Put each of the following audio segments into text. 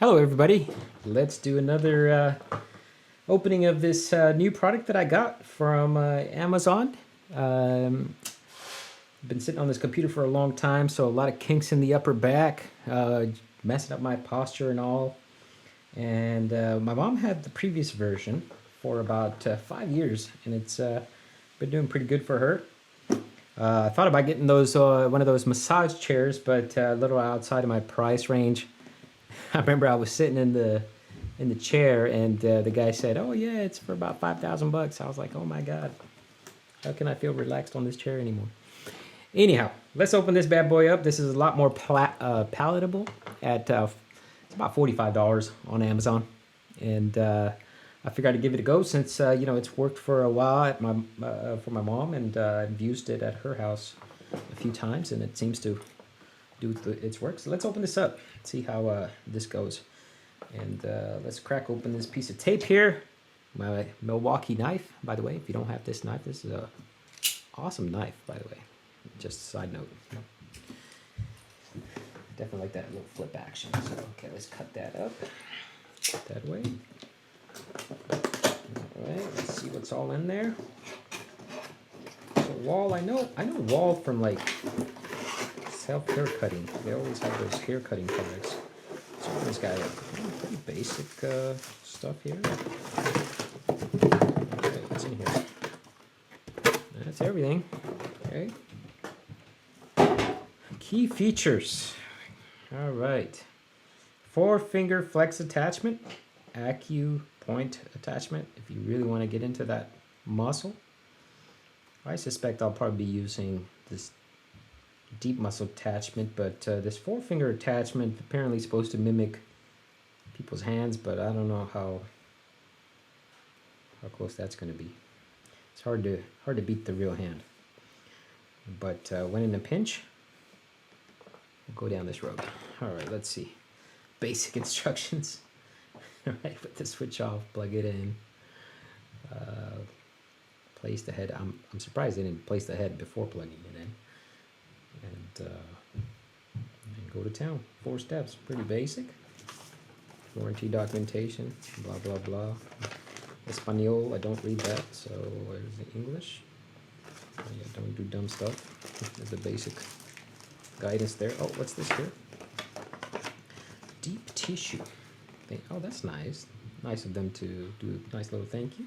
Hello everybody, let's do another opening of this new product that I got from Amazon. Been sitting on this computer for a long time, so a lot of kinks in the upper back, messing up my posture and all. And my mom had the previous version for about 5 years, and it's been doing pretty good for her. I thought about getting those one of those massage chairs, but a little outside of my price range. I remember I was sitting in the chair, and the guy said, "Oh yeah, it's for about $5,000." I was like, "Oh my god, how can I feel relaxed on this chair anymore?" Anyhow, let's open this bad boy up. This is a lot more palatable. At it's about $45 on Amazon, and I figured I'd give it a go since you know it's worked for a while at my for my mom, and I've used it at her house a few times, and it seems to do its work. So let's open this up, see how this goes. And let's crack open this piece of tape here. My Milwaukee knife, by the way. If you don't have this knife, this is a awesome knife, by the way. Just a side note. Definitely like that little flip action. So okay, let's cut that up that way. All right, let's see what's all in there. So Wahl, I know Wahl from like self hair cutting. They always have those hair cutting products. So this guy, pretty basic stuff here. Okay, what's in here? That's everything. Okay. Key features. All right. 4-finger flex attachment, point attachment. If you really want to get into that muscle, I suspect I'll probably be using this deep muscle attachment, but this 4-finger attachment apparently is supposed to mimic people's hands, but I don't know how close that's going to be. It's hard to beat the real hand. But when in a pinch, we'll go down this road. All right, let's see. Basic instructions. All right, put the switch off, plug it in. Place the head. I'm surprised they didn't place the head before plugging it in. And go to town. 4 steps, pretty basic. Warranty documentation, blah blah blah. Espanol, I don't read that, so where's the English? Oh, yeah, don't do dumb stuff. There's a basic guidance there. Oh, what's this here? Deep tissue. Oh, that's nice. Nice of them to do a nice little thank you.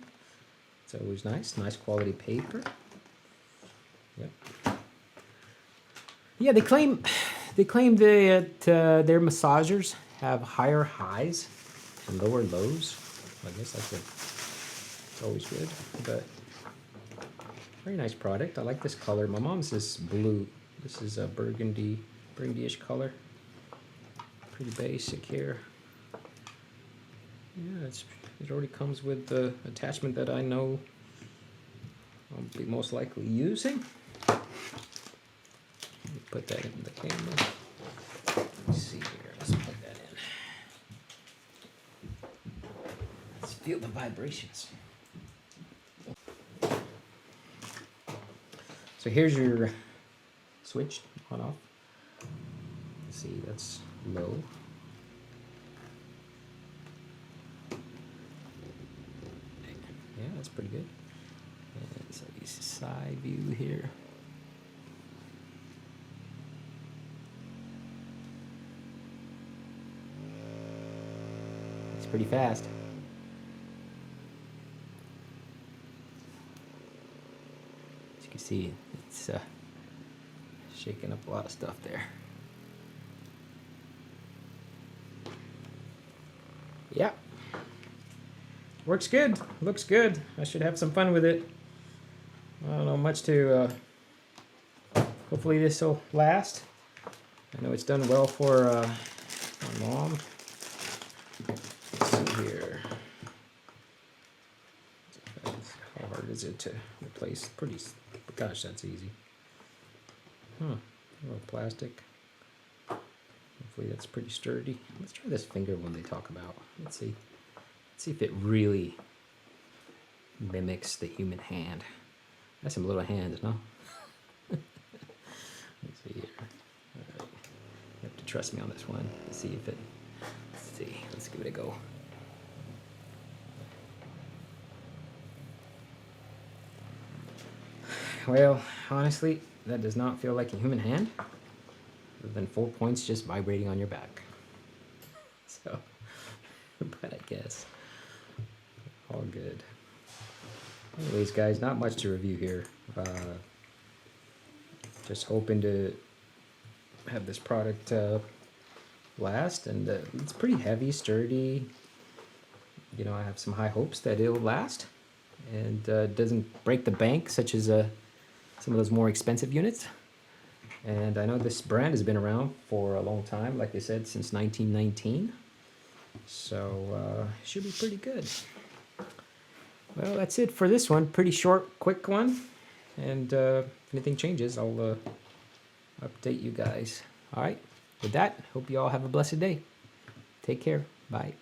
It's always nice. Nice quality paper. Yep. Yeah, they claim that their massagers have higher highs and lower lows. I guess it's always good, but very nice product. I like this color. My mom's is blue. This is a burgundy-ish color. Pretty basic here. Yeah, it already comes with the attachment that I know I'll be most likely using. Put that in the camera. Let's see here. Let's plug that in. Let's feel the vibrations. So here's your switch on off. Let's see, that's low. Yeah, that's pretty good. And so you see side view here. It's pretty fast. As you can see, it's shaking up a lot of stuff there. Yeah. Works good. Looks good. I should have some fun with it. I don't know much to... hopefully this will last. I know it's done well for my mom. Let's see here. How hard is it to replace? Pretty... Gosh, that's easy. Huh. A little plastic. Hopefully that's pretty sturdy. Let's try this finger one they talk about. Let's see. Let's see if it really mimics the human hand. That's some little hands, no? Let's see here. All right. You have to trust me on this one. Let's see if it see. Let's give it a go. Well, honestly, that does not feel like a human hand, other than 4 points just vibrating on your back. So, but I guess all good. Anyways, guys, not much to review here. Just hoping to have this product last, and it's pretty heavy, sturdy. You know, I have some high hopes that it'll last, and doesn't break the bank, such as some of those more expensive units. And I know this brand has been around for a long time, like I said, since 1919. So should be pretty good. Well, that's it for this one. Pretty short, quick one. And if anything changes, I'll update you guys. All right. With that, hope you all have a blessed day. Take care. Bye.